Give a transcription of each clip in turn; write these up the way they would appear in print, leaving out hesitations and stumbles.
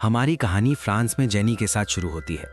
हमारी कहानी फ्रांस में जेनी के साथ शुरू होती है,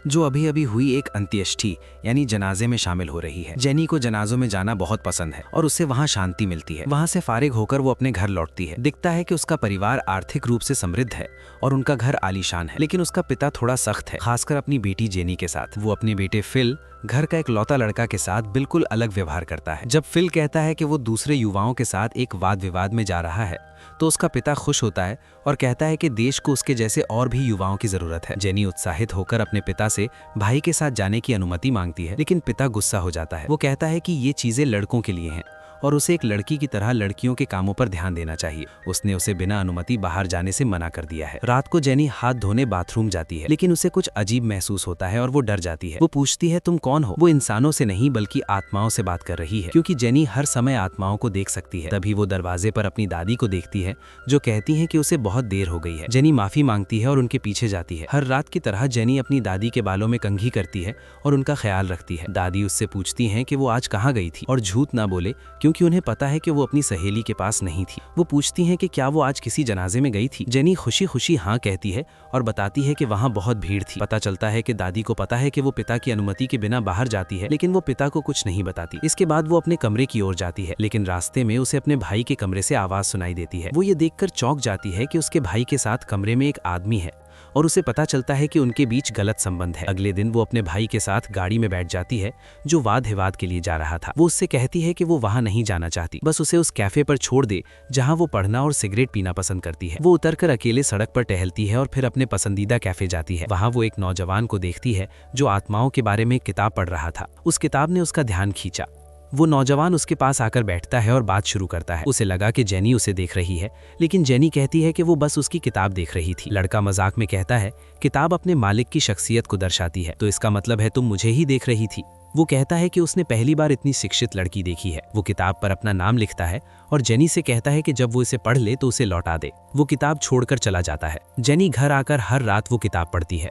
जो अभी अभी हुई एक अंत्येष्टि यानी जनाजे में शामिल हो रही है। जेनी को जनाजों में जाना बहुत पसंद है और उसे वहां शांति मिलती है। वहां से फारिग होकर वो अपने घर लौटती है। दिखता है कि उसका परिवार आर्थिक रूप से समृद्ध है और उनका घर आलीशान है, लेकिन उसका पिता थोड़ा सख्त है, खासकर अपनी बेटी जेनी के साथ। वो अपने बेटे फिल, घर का एक लौता लड़का के साथ बिल्कुल अलग व्यवहार करता है। जब फिल कहता है कि वो दूसरे युवाओं के साथ एक वाद विवाद में जा रहा है, तो उसका पिता खुश होता है और कहता है कि देश को उसके जैसे और भी युवाओं की जरूरत है। जेनी उत्साहित होकर अपने पिता से भाई के साथ जाने की अनुमति मांगती है, लेकिन पिता गुस्सा हो जाता है। वो कहता है कि ये चीजें लड़कों के लिए हैं और उसे एक लड़की की तरह लड़कियों के कामों पर ध्यान देना चाहिए। उसने उसे बिना अनुमति बाहर जाने से मना कर दिया है। रात को जेनी हाथ धोने बाथरूम जाती है, लेकिन उसे कुछ अजीब महसूस होता है और वो डर जाती है। वो पूछती है, तुम कौन हो? वो इंसानों से नहीं बल्कि आत्माओं से बात कर रही है, क्योंकि जेनी हर समय आत्माओं को देख सकती है। तभी वो दरवाजे पर अपनी दादी को देखती है, जो कहती है कि उसे बहुत देर हो गई है। जेनी माफी मांगती है और उनके पीछे जाती है। हर रात की तरह जेनी अपनी दादी के बालों में कंघी करती है और उनका ख्याल रखती है। दादी उससे पूछती है कि वो आज कहाँ गई थी और झूठ ना बोले, क्योंकि उन्हें पता है कि वो अपनी सहेली के पास नहीं थी। वो पूछती हैं कि क्या वो आज किसी जनाजे में गई थी। जेनी खुशी खुशी हाँ कहती है और बताती है कि वहाँ बहुत भीड़ थी। पता चलता है कि दादी को पता है कि वो पिता की अनुमति के बिना बाहर जाती है, लेकिन वो पिता को कुछ नहीं बताती। इसके बाद वो अपने कमरे की ओर जाती है, लेकिन रास्ते में उसे अपने भाई के कमरे से आवाज सुनाई देती है। वो ये देखकर चौंक जाती है कि उसके भाई के साथ कमरे में एक आदमी है और उसे पता चलता है कि उनके बीच गलत संबंध है। अगले दिन वो अपने भाई के साथ गाड़ी में बैठ जाती है, जो वाद विवाद के लिए जा रहा था। वो उससे कहती है कि वो वहां नहीं जाना चाहती, बस उसे उस कैफे पर छोड़ दे जहां वो पढ़ना और सिगरेट पीना पसंद करती है। वो उतरकर अकेले सड़क पर टहलती है और फिर अपने पसंदीदा कैफे जाती है। वहां वो एक नौजवान को देखती है जो आत्माओं के बारे में एक किताब पढ़ रहा था। उस किताब ने उसका ध्यान खींचा। वो नौजवान उसके पास आकर बैठता है और बात शुरू करता है। उसे लगा कि जेनी उसे देख रही है, लेकिन जेनी कहती है कि वो बस उसकी किताब देख रही थी। लड़का मजाक में कहता है, किताब अपने मालिक की शख्सियत को दर्शाती है, तो इसका मतलब है तुम मुझे ही देख रही थी। वो कहता है कि उसने पहली बार इतनी शिक्षित लड़की देखी है। वो किताब पर अपना नाम लिखता है और जेनी से कहता है कि जब वो इसे पढ़ ले तो उसे लौटा दे। वो किताब छोड़कर चला जाता है। जेनी घर आकर हर रात वो किताब पढ़ती है।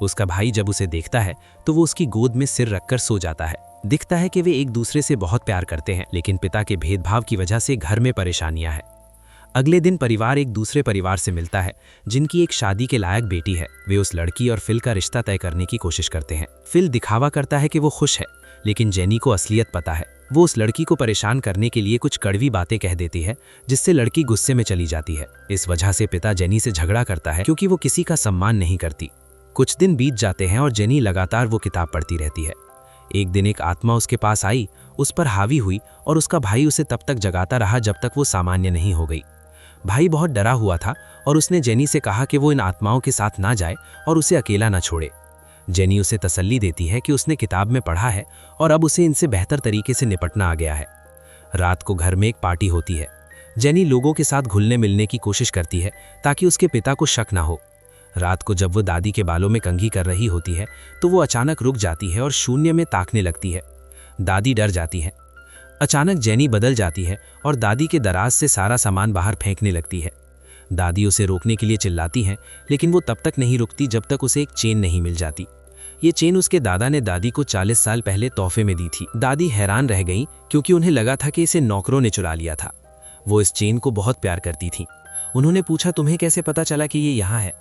उसका भाई जब उसे देखता है तो वो उसकी गोद में सिर रखकर सो जाता है। दिखता है कि वे एक दूसरे से बहुत प्यार करते हैं, लेकिन पिता के भेदभाव की वजह से घर में परेशानियां हैं। अगले दिन परिवार एक दूसरे परिवार से मिलता है, जिनकी एक शादी के लायक बेटी है। वे उस लड़की और फिल का रिश्ता तय करने की कोशिश करते हैं। फिल दिखावा करता है कि वो खुश है, लेकिन जेनी को असलियत पता है। वो उस लड़की को परेशान करने के लिए कुछ कड़वी बातें कह देती है, जिससे लड़की गुस्से में चली जाती है। इस वजह से पिता जेनी से झगड़ा करता है, क्योंकि वो किसी का सम्मान नहीं करती। कुछ दिन बीत जाते हैं और जेनी लगातार वो किताब पढ़ती रहती है। एक दिन एक आत्मा उसके पास आई, उस पर हावी हुई और उसका भाई उसे तब तक जगाता रहा जब तक वो सामान्य नहीं हो गई। भाई बहुत डरा हुआ था और उसने जेनी से कहा कि वो इन आत्माओं के साथ ना जाए और उसे अकेला ना छोड़े। जेनी उसे तसल्ली देती है कि उसने किताब में पढ़ा है और अब उसे इनसे बेहतर तरीके से निपटना आ गया है। रात को घर में एक पार्टी होती है। जेनी लोगों के साथ घुलने मिलने की कोशिश करती है ताकि उसके पिता को शक ना हो। रात को जब वो दादी के बालों में कंघी कर रही होती है, तो वो अचानक रुक जाती है और शून्य में ताकने लगती है। दादी डर जाती है। अचानक जेनी बदल जाती है और दादी के दराज से सारा सामान बाहर फेंकने लगती है। दादी उसे रोकने के लिए चिल्लाती है, लेकिन वो तब तक नहीं रुकती जब तक उसे एक चेन नहीं मिल जाती। ये चेन उसके दादा ने दादी को 40 साल पहले तोहफे में दी थी। दादी हैरान रह गई, क्योंकि उन्हें लगा था कि इसे नौकरों ने चुरा लिया था। वो इस चेन को बहुत प्यार करती थी। उन्होंने पूछा, तुम्हें कैसे पता चला कि ये यहाँ है?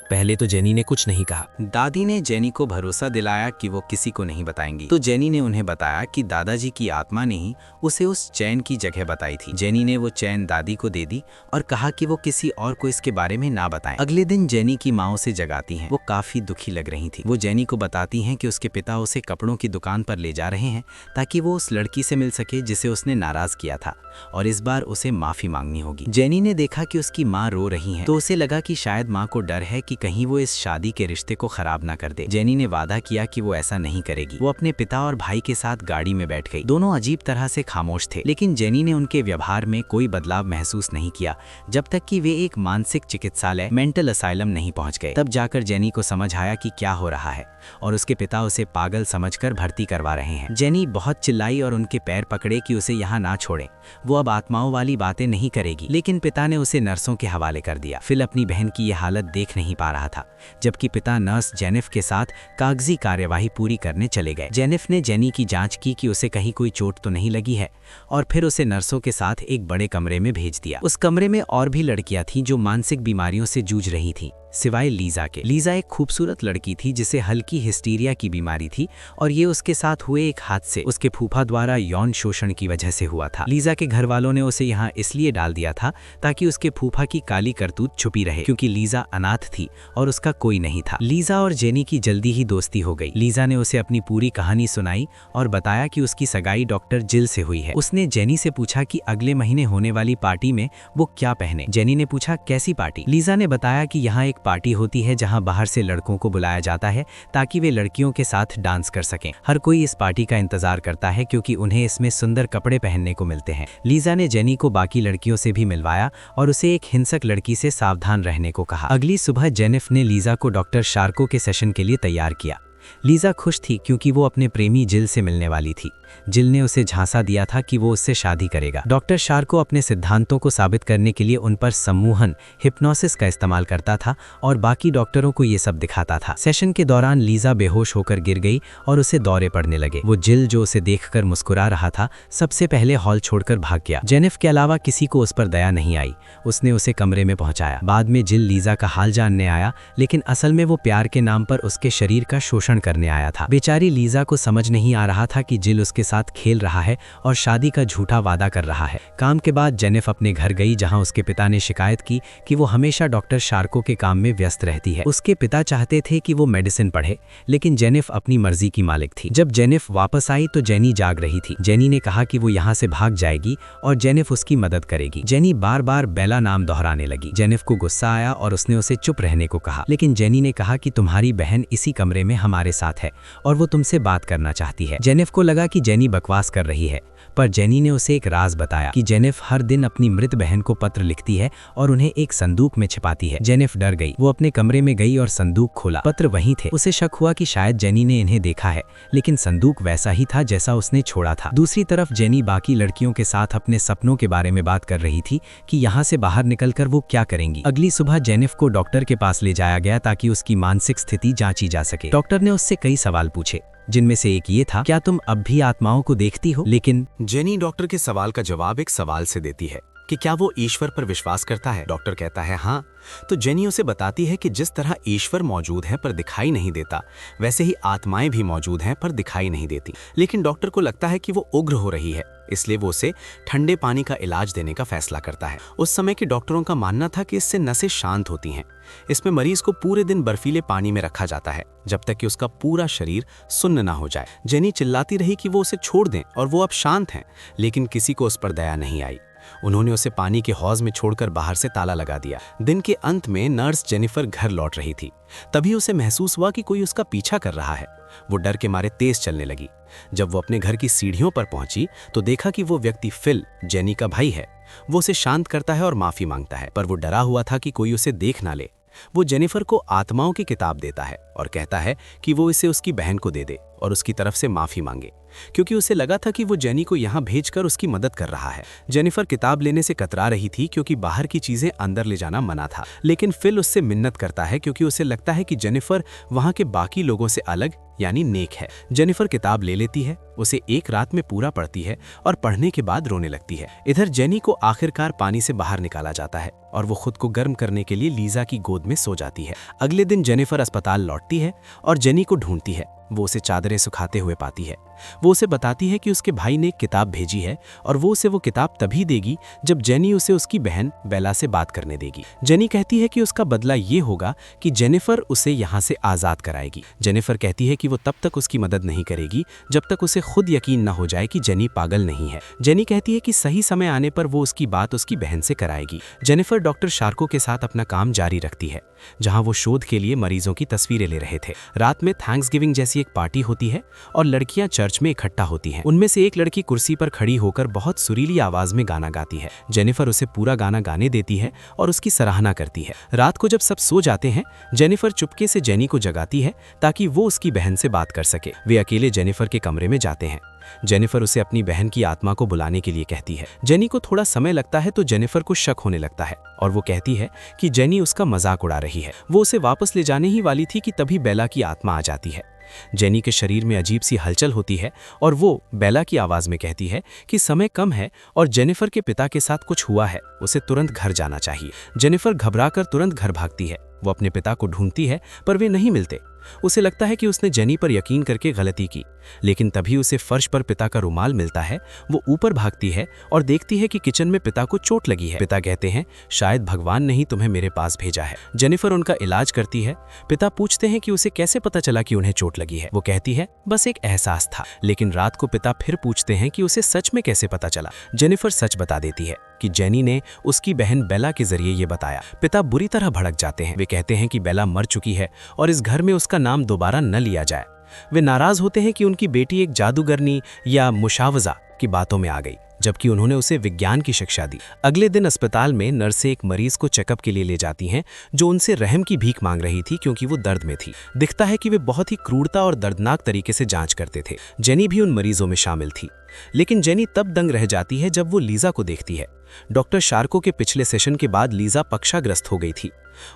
पहले तो जेनी ने कुछ नहीं कहा। दादी ने जेनी को भरोसा दिलाया कि वो किसी को नहीं बताएंगी। तो जेनी ने उन्हें बताया कि दादाजी की आत्मा ने ही उसे उस चैन की जगह बताई थी। जेनी ने वो चैन दादी को दे दी और कहा कि वो किसी और को इसके बारे में ना बताएं। अगले दिन जेनी की माँ उसे जगाती हैं। वो काफी दुखी लग रही थी। वो जेनी को बताती हैं कि उसके पिता उसे कपड़ों की दुकान पर ले जा रहे हैं ताकि वो उस लड़की से मिल सके जिसे उसने नाराज किया था, और इस बार उसे माफी मांगनी होगी। जेनी ने देखा कि उसकी माँ रो रही है, तो उसे लगा कि शायद माँ को डर है कि कहीं वो इस शादी के रिश्ते को खराब ना कर दे। जेनी ने वादा किया कि वो ऐसा नहीं करेगी। वो अपने पिता और भाई के साथ गाड़ी में बैठ गई। दोनों अजीब तरह से खामोश थे, लेकिन जेनी ने उनके व्यवहार में कोई बदलाव महसूस नहीं किया जब तक कि वे एक मानसिक चिकित्सालय मेंटल असाइलम नहीं पहुंच गए। तब जाकर जेनी को समझ आया कि क्या हो रहा है, और उसके पिता उसे पागल समझकर भर्ती करवा रहे हैं। जेनी बहुत चिल्लाई और उनके पैर पकड़े कि उसे यहाँ ना छोड़ें। वो अब आत्माओं वाली बातें नहीं करेगी, लेकिन पिता ने उसे नर्सों के हवाले कर दिया। फिल अपनी बहन की ये हालत देख नहीं पा रहा था, जबकि पिता नर्स जेनिफ के साथ कागजी कार्यवाही पूरी करने चले गए। जेनिफ ने जेनी की जांच की कि उसे कहीं कोई चोट तो नहीं लगी है, और फिर उसे नर्सों के साथ एक बड़े कमरे में भेज दिया। उस कमरे में और भी लड़कियां थीं जो मानसिक बीमारियों से जूझ रही थीं। सिवाय लीजा के। लीजा एक खूबसूरत लड़की थी जिसे हल्की हिस्टीरिया की बीमारी थी और ये उसके साथ हुए एक हादसे उसके फूफा द्वारा यौन शोषण की वजह से हुआ था। लीजा के घर वालों ने उसे यहाँ इसलिए डाल दिया था ताकि उसके फूफा की काली करतूत छुपी रहे, क्योंकि लीजा अनाथ थी और उसका कोई नहीं था। लीजा और जेनी की जल्दी ही दोस्ती हो गई। लीजा ने उसे अपनी पूरी कहानी सुनाई और बताया कि उसकी सगाई डॉक्टर जिल से हुई है। उसने जेनी से पूछा कि अगले महीने होने वाली पार्टी में वो क्या पहने। जेनी ने पूछा कैसी पार्टी। लीजा ने बताया कि यहाँ एक पार्टी होती है जहाँ बाहर से लड़कों को बुलाया जाता है ताकि वे लड़कियों के साथ डांस कर सकें। हर कोई इस पार्टी का इंतजार करता है क्योंकि उन्हें इसमें सुंदर कपड़े पहनने को मिलते हैं। लीजा ने जेनी को बाकी लड़कियों से भी मिलवाया और उसे एक हिंसक लड़की से सावधान रहने को कहा। अगली सुबह जेनिफ ने लीजा को डॉक्टर शार्को के सेशन के लिए तैयार किया। लीजा खुश थी क्योंकि वो अपने प्रेमी जिल से मिलने वाली थी। जिल ने उसे झांसा दिया था कि वो उससे शादी करेगा। डॉक्टर शार्को अपने सिद्धांतों को साबित करने के लिए उन पर सम्मोहन हिप्नोसिस का इस्तेमाल करता था और बाकी डॉक्टरों को ये सब दिखाता था। सेशन के दौरान लीजा बेहोश होकर गिर गई और उसे दौरे पड़ने लगे। वो जिल जो उसे देखकर मुस्कुरा रहा था सबसे पहले हॉल छोड़कर भाग गया। जेनिफ के अलावा किसी को उस पर दया नहीं आई। उसने उसे कमरे में पहुंचाया। बाद में जिल लीजा का हाल जानने आया, लेकिन असल में वो प्यार के नाम पर उसके शरीर का शोषण करने आया था। बेचारी लीजा को समझ नहीं आ रहा था कि जिल उसके साथ खेल रहा है और शादी का झूठा वादा कर रहा है। काम के बाद जेनिफ अपने घर गई जहां उसके पिता ने शिकायत की कि वो हमेशा डॉक्टर शार्को के काम में व्यस्त रहती है। उसके पिता चाहते थे कि वो मेडिसिन पढ़े, लेकिन जेनिफ अपनी मर्जी की मालिक थी। जब जेनिफ वापस आई तो जेनी जाग रही थी। जेनी ने कहा कि वो यहाँ से भाग जाएगी और जेनिफ उसकी मदद करेगी। जेनी बार बार बेला नाम दोहराने लगी। जेनिफ को गुस्सा आया और उसने उसे चुप रहने को कहा, लेकिन जेनी ने कहा कि तुम्हारी बहन इसी कमरे में हमारे साथ है और वो तुमसे बात करना चाहती है। जेनिफ को लगा कि जेनी बकवास कर रही है, पर जेनी ने उसे एक राज बताया कि जेनिफ हर दिन अपनी मृत बहन को पत्र लिखती है और उन्हें एक संदूक में छिपाती है। जेनिफ डर गई। वो अपने कमरे में गई और संदूक खोला। पत्र वहीं थे। उसे शक हुआ कि शायद जेनी ने इन्हें देखा है, लेकिन संदूक वैसा ही था जैसा उसने छोड़ा था। दूसरी तरफ जेनी बाकी लड़कियों के साथ अपने सपनों के बारे में बात कर रही थी कि यहाँ से बाहर निकलकर वो क्या करेंगी। अगली सुबह जेनिफ को डॉक्टर के पास ले जाया गया ताकि उसकी मानसिक स्थिति जांची जा सके। डॉक्टर ने उससे कई सवाल पूछे, जिनमें से एक ये था, क्या तुम अब भी आत्माओं को देखती हो? लेकिन जेनी डॉक्टर के सवाल का जवाब एक सवाल से देती है कि क्या वो ईश्वर पर विश्वास करता है। डॉक्टर कहता है हाँ। तो जेनी उसे बताती है कि जिस तरह ईश्वर मौजूद है पर दिखाई नहीं देता, वैसे ही आत्माएं भी मौजूद हैं पर दिखाई नहीं देती। लेकिन डॉक्टर को लगता है कि वो उग्र हो रही है, इसलिए वो उसे ठंडे पानी का इलाज देने का फैसला करता है। उस समय के डॉक्टरों का मानना था कि इससे नसें शांत होती हैं। इसमें मरीज को पूरे दिन बर्फीले पानी में रखा जाता है जब तक कि उसका पूरा शरीर सुन्न ना हो जाए। जेनी चिल्लाती रही कि वो उसे छोड़ दें और वो अब शांत हैं, लेकिन किसी को उस पर दया नहीं आई। उन्होंने उसे पानी के हौज में छोड़कर बाहर से ताला लगा दिया। दिन के अंत में नर्स जेनिफर घर लौट रही थी। तभी उसे महसूस हुआ कि कोई उसका पीछा कर रहा है। वो डर के मारे तेज चलने लगी। जब वो अपने घर की सीढ़ियों पर पहुंची तो देखा कि वो व्यक्ति फिल, जेनी का भाई है। वो उसे शांत करता है और माफी मांगता है, पर वो डरा हुआ था कि कोई उसे देख ना ले। वो जेनिफर को आत्माओं की किताब देता है और कहता है कि वो इसे उसकी बहन को दे दे और उसकी तरफ से माफी मांगे, क्योंकि उसे लगा था कि वो जेनी को यहाँ भेजकर उसकी मदद कर रहा है। जेनिफर किताब लेने से कतरा रही थी क्योंकि बाहर की चीजें अंदर ले जाना मना था, लेकिन फिल उससे मिन्नत करता है क्योंकि उसे लगता है कि जेनिफर वहाँ के बाकी लोगों से अलग यानी नेक है। जेनिफर किताब ले लेती है, उसे एक रात में पूरा पढ़ती है और पढ़ने के बाद रोने लगती है। इधर जेनी को आखिरकार पानी से बाहर निकाला जाता है और वो खुद को गर्म करने के लिए लीजा की गोद में सो जाती है। अगले दिन जेनिफर अस्पताल लौटती है और जेनी को ढूंढती है। वो उसे चादरें सुखाते हुए पाती है। वो उसे बताती है कि उसके भाई ने एक किताब भेजी है और वो उसे वो किताब तभी देगी जब जेनी उसे उसकी बहन बेला से बात करने देगी। जेनी कहती है कि उसका बदला ये होगा कि जेनिफर उसे यहाँ से आज़ाद कराएगी। जेनिफर कहती है कि वो तब तक उसकी मदद नहीं करेगी जब तक उसे खुद यकीन न हो जाए कि जेनी पागल नहीं है। जेनी कहती है कि सही समय आने पर वो उसकी बात उसकी बहन से कराएगी। जेनिफर डॉक्टर शार्को के साथ अपना काम जारी रखती है, जहाँ वो शोध के लिए मरीजों की तस्वीरें ले रहे थे। रात में थैंक्सगिविंग जैसी एक पार्टी होती है और लड़कियां चर्च में इकट्ठा होती हैं। उनमें से एक लड़की कुर्सी पर खड़ी होकर बहुत सुरीली आवाज में गाना गाती है। जेनिफर उसे पूरा गाना गाने देती है और उसकी सराहना करती है। रात को जब सब सो जाते हैं, जेनिफर चुपके से जेनी को जगाती है ताकि वो उसकी बहन से बात कर सके। वे अकेले जेनिफर के कमरे में जाते हैं। जेनिफर उसे अपनी बहन की आत्मा को बुलाने के लिए कहती है। जेनी को थोड़ा समय लगता है तो जेनिफर को शक होने लगता है और वो कहती है कि जेनी उसका मजाक उड़ा रही है। वो उसे वापस ले जाने ही वाली थी कि तभी बेला की आत्मा आ जाती है। जेनी के शरीर में अजीब सी हलचल होती है और वो बेला की आवाज में कहती है कि समय कम है और जेनिफर के पिता के साथ कुछ हुआ है, उसे तुरंत घर जाना चाहिए। जेनिफर घबराकर तुरंत घर भागती है। वो अपने पिता को ढूंढती है पर वे नहीं मिलते। उसे लगता है कि उसने जेनी पर यकीन करके गलती की, लेकिन तभी उसे फर्श पर पिता का रुमाल मिलता है। वो ऊपर भागती है और देखती है कि किचन में पिता को चोट लगी है। पिता कहते हैं, शायद भगवान ने ही तुम्हें मेरे पास भेजा है। जेनिफर उनका इलाज करती है। पिता पूछते हैं कि उसे कैसे पता चला कि उन्हें चोट लगी है। वो कहती है, बस एक एहसास था। लेकिन रात को पिता फिर पूछते हैं कि उसे सच में कैसे पता चला। जेनिफर सच बता देती है कि जेनी ने उसकी बहन बेला के जरिए ये बताया। पिता बुरी तरह भड़क जाते हैं। वे कहते हैं कि बेला मर चुकी है और इस घर में उसका नाम दोबारा न लिया जाए। वे नाराज होते हैं कि उनकी बेटी एक जादूगरनी या मुशावजा की बातों में आ गई, जबकि उन्होंने उसे विज्ञान की शिक्षा दी। अगले दिन अस्पताल में नर्सें एक मरीज को चेकअप के लिए ले जाती हैं जो उनसे रहम की भीख मांग रही थी क्योंकि वो दर्द में थी। दिखता है कि वे बहुत ही क्रूरता और दर्दनाक तरीके से जांच करते थे। जेनी भी उन मरीजों में शामिल थी। लेकिन जेनी तब दंग रह जाती है जब वो लीजा को देखती है। डॉक्टर शार्को के पिछले सेशन के बाद लीजा पक्षाग्रस्त हो गई थी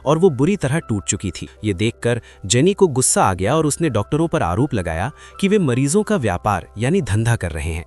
और वो बुरी तरह टूट चुकी थी। ये देखकर जेनी को गुस्सा आ गया और उसने डॉक्टरों पर आरोप लगाया कि वे मरीजों का व्यापार यानी धंधा कर रहे हैं।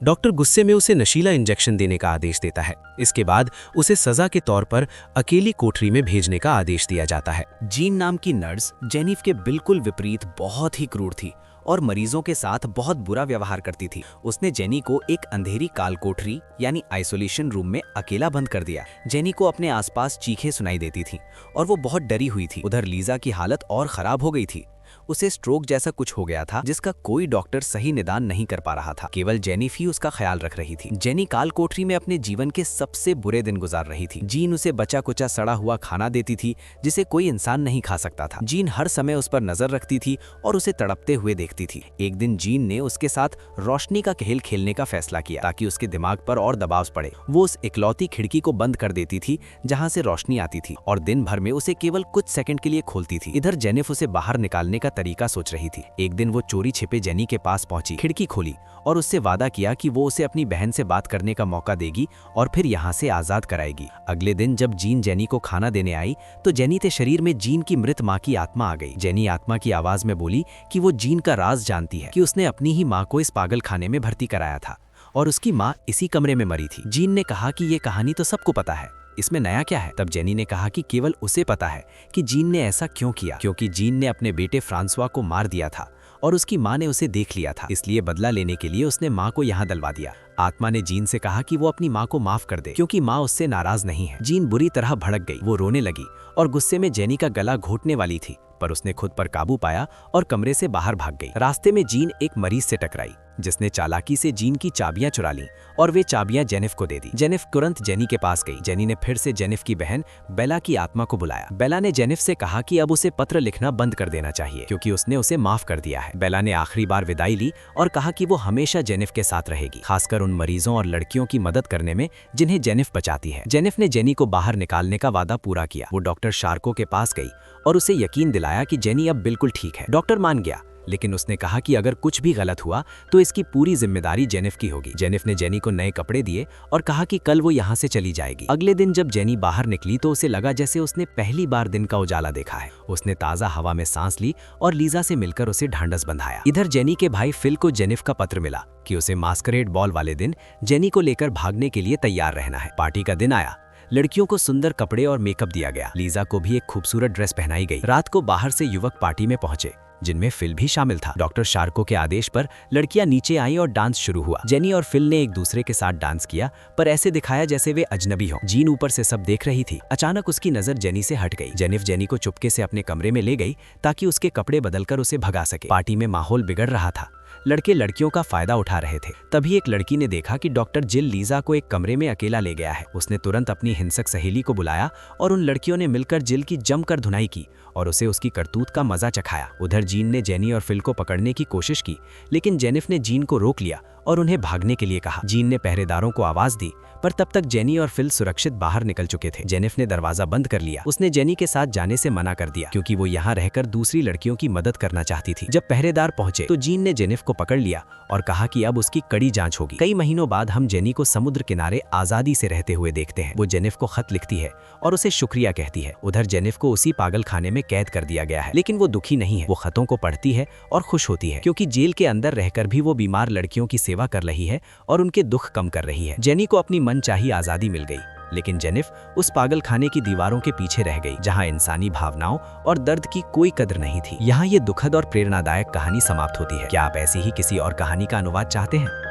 डॉक्टर गुस्से में उसे नशीला इंजेक्शन देने का आदेश देता है। इसके बाद उसे सजा के तौर पर अकेली कोठरी में भेजने का आदेश दिया जाता है। जीन नाम की नर्स जेनिफ के बिल्कुल विपरीत बहुत ही क्रूर थी और मरीजों के साथ बहुत बुरा व्यवहार करती थी। उसने जेनी को एक अंधेरी काल कोठरी यानी आइसोलेशन रूम में अकेला बंद कर दिया। जेनी को अपने आसपास चीखें सुनाई देती थी और वो बहुत डरी हुई थी। उधर लीजा की हालत और खराब हो गई थी। उसे स्ट्रोक जैसा कुछ हो गया था जिसका कोई डॉक्टर सही निदान नहीं कर पा रहा था। केवल जेनिफ ही उसका ख्याल रख रही थी। जेनी काल कोठरी में अपने जीवन के सबसे बुरे दिन गुजार रही थी। जीन उसे बचा कुचा सड़ा हुआ खाना देती थी जिसे कोई इंसान नहीं खा सकता था। जीन हर समय उस पर नजर रखती थी और उसे तड़पते हुए देखती थी। एक दिन जीन ने उसके साथ रोशनी का खेल खेलने का फैसला किया ताकि उसके दिमाग पर और दबाव पड़े। वो उस इकलौती खिड़की को बंद कर देती थी जहाँ से रोशनी आती थी और दिन भर में उसे केवल कुछ सेकंड के लिए खोलती थी। इधर जेनिफ उसे बाहर निकालने का तरीका सोच रही थी। एक दिन वो चोरी छिपे जेनी के पास पहुंची, खिड़की खोली और उससे वादा किया कि वो उसे अपनी बहन से बात करने का मौका देगी और फिर यहाँ से आजाद कराएगी। अगले दिन जब जीन जेनी को खाना देने आई तो जेनी के शरीर में जीन की मृत माँ की आत्मा आ गई। जेनी आत्मा की आवाज में बोली कि वो जीन का राज जानती है कि उसने अपनी ही माँ को इस पागल खाने में भर्ती कराया था और उसकी माँ इसी कमरे में मरी थी। जीन ने कहा कि ये कहानी तो सबको पता है, इसमें नया क्या है। तब जेनी ने कहा कि केवल उसे पता है कि जीन ने ऐसा क्यों किया, क्योंकि जीन ने अपने बेटे फ्रांसवा को मार दिया था और उसकी माँ ने उसे देख लिया था, इसलिए बदला लेने के लिए उसने माँ को यहाँ डलवा दिया। आत्मा ने जीन से कहा कि वो अपनी माँ को माफ कर दे क्योंकि माँ उससे नाराज नहीं है। जीन बुरी तरह भड़क गई। वो रोने लगी और गुस्से में जेनी का गला घोटने वाली थी, पर उसने खुद पर काबू पाया और कमरे से बाहर भाग गई। रास्ते में जीन एक मरीज से टकराई जिसने चालाकी से जीन की चाबियां चुरा ली और वे चाबियां जेनिफ को दे दी। जेनिफ तुरंत जेनी के पास गई। जेनी ने फिर से जेनिफ की बहन बेला की आत्मा को बुलाया। बेला ने जेनिफ से कहा कि अब उसे पत्र लिखना बंद कर देना चाहिए क्योंकि उसने उसे माफ कर दिया है। बेला ने आखिरी बार विदाई ली और कहा कि वो हमेशा जेनिफ के साथ रहेगी, खासकर उन मरीजों और लड़कियों की मदद करने में जिन्हें जेनिफ बचाती है। जेनिफ ने जेनी को बाहर निकालने का वादा पूरा किया। वो डॉक्टर शार्को के पास गई और उसे यकीन दिलाया कि जेनी अब बिल्कुल ठीक है। डॉक्टर मान गया, लेकिन उसने कहा कि अगर कुछ भी गलत हुआ तो इसकी पूरी जिम्मेदारी जेनिफ की होगी। जेनिफ ने जेनी को नए कपड़े दिए और कहा कि कल वो यहाँ से चली जाएगी। अगले दिन जब जेनी बाहर निकली तो उसे लगा जैसे उसने पहली बार दिन का उजाला देखा है। उसने ताज़ा हवा में सांस ली और लीजा से मिलकर उसे ढांढस बंधाया। इधर जेनी के भाई फिल को जेनिफ का पत्र मिला कि उसे मास्करेड बॉल वाले दिन जेनी को लेकर भागने के लिए तैयार रहना है। पार्टी का दिन आया। लड़कियों को सुंदर कपड़े और मेकअप दिया गया। लीजा को भी एक खूबसूरत ड्रेस पहनाई गई। रात को बाहर से युवक पार्टी में पहुंचे जिनमें फिल भी शामिल था। डॉक्टर शार्को के आदेश पर लड़कियां नीचे आई और डांस शुरू हुआ। जेनी और फिल ने एक दूसरे के साथ डांस किया, पर ऐसे दिखाया जैसे वे अजनबी हों। जीन ऊपर से सब देख रही थी। अचानक उसकी नजर जेनी से हट गई। जेनिफ जेनी को चुपके से अपने कमरे में ले गई ताकि उसके कपड़े बदलकर उसे भगा सके। पार्टी में माहौल बिगड़ रहा था। लड़के लड़कियों का फायदा उठा रहे थे। तभी एक लड़की ने देखा कि डॉक्टर जिल लीजा को एक कमरे में अकेला ले गया है। उसने तुरंत अपनी हिंसक सहेली को बुलाया और उन लड़कियों ने मिलकर जिल की जमकर धुनाई की और उसे उसकी करतूत का मजा चखाया। उधर जीन ने जेनी और फिल को पकड़ने की कोशिश की, लेकिन जेनिफ ने जीन को रोक लिया और उन्हें भागने के लिए कहा। जीन ने पहरेदारों को आवाज दी, पर तब तक जेनी और फिल सुरक्षित बाहर निकल चुके थे। जेनिफ ने दरवाजा बंद कर लिया। उसने जेनी के साथ जाने से मना कर दिया क्योंकि वो यहाँ रहकर दूसरी लड़कियों की मदद करना चाहती थी। जब पहरेदार पहुंचे तो जीन ने जेनिफ को पकड़ लिया और कहा कि अब उसकी कड़ी जांच होगी। कई महीनों बाद हम जेनी को समुद्र किनारे आजादी से रहते हुए देखते हैं। वो जेनिफ को खत लिखती है और उसे शुक्रिया कहती है। उधर जेनिफ को उसी पागल खाने में कैद कर दिया गया है, लेकिन वो दुखी नहीं है। वो खतों को पढ़ती है और खुश होती है क्योंकि जेल के अंदर रहकर भी वो बीमार लड़कियों की सेवा कर रही है और उनके दुख कम कर रही है। जेनी को अपनी मनचाही आजादी मिल गई, लेकिन जेनिफ उस पागल खाने की दीवारों के पीछे रह गई जहां इंसानी भावनाओं और दर्द की कोई कदर नहीं थी। यहाँ ये दुखद और प्रेरणादायक कहानी समाप्त होती है। क्या आप ऐसी ही किसी और कहानी का अनुवाद चाहते हैं?